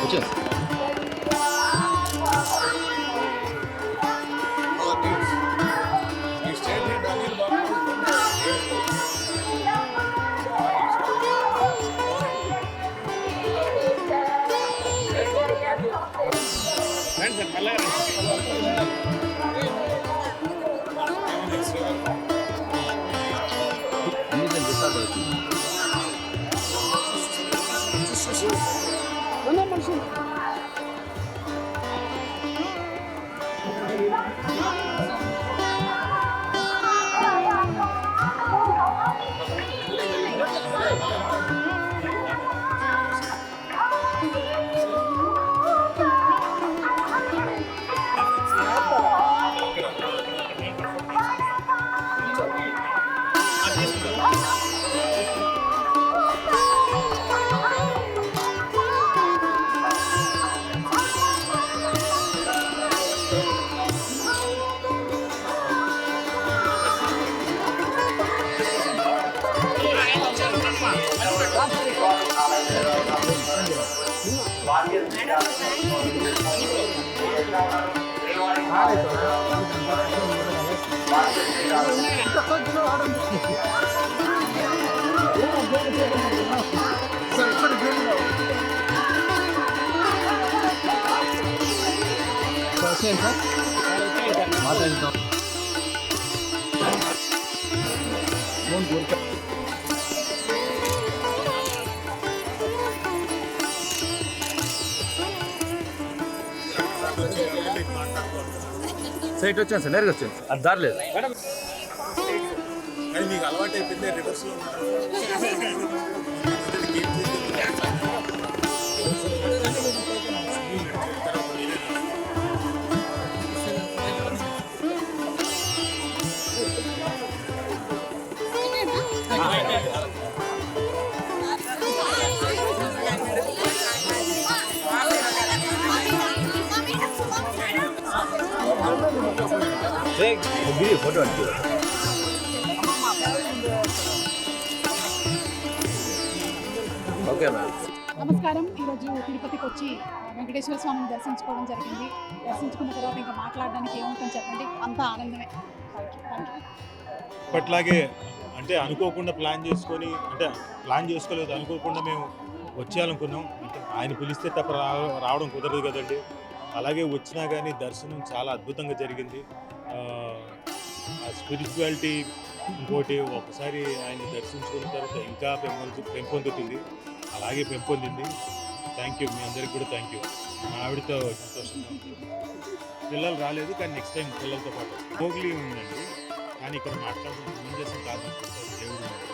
వచ్చేసి అన్ని డిస్టార్ట్ అవుతుంది. మాట్లాడుతాం. సైట్ వచ్చాను సార్, నేరుగా వచ్చాను, అది దారలేదు. మీకు అలవాటు అయిపోయింది రివర్స్లో ఫోటో అంటే ఓకే మ్యామ్. నమస్కారం. ఈరోజు తిరుపతికి వచ్చి వెంకటేశ్వర స్వామిని దర్శించుకోవడం జరిగింది. దర్శించుకున్న తర్వాత ఇంకా మాట్లాడడానికి ఏముంటుంది చెప్పండి, అంతా ఆనందమే. అప్పట్లాగే అంటే అనుకోకుండా ప్లాన్ చేసుకోలేదు, అనుకోకుండా మేము వచ్చేయాలనుకున్నాం. అంటే ఆయన పిలిస్తే తప్ప రావడం కుదరదు కదండి. అలాగే వచ్చినా కానీ దర్శనం చాలా అద్భుతంగా జరిగింది. ఆ స్పిరిచువాలిటీ ఇంకోటి ఒకసారి ఆయన దర్శించుకున్న తర్వాత ఇంకా పెంపొందుతుంది, అలాగే పెంపొందింది. థ్యాంక్ యూ, మీ అందరికి కూడా థ్యాంక్ యూ. మా ఆవిడతో సంతోషంగా ఉంటుంది. పిల్లలు రాలేదు కానీ నెక్స్ట్ టైం పిల్లలతో పాటు మోగ్లీ ఉందండి, కానీ ఇక్కడ మాట్లాడడం ఏం చేస్తాం కాదు, దేవుడు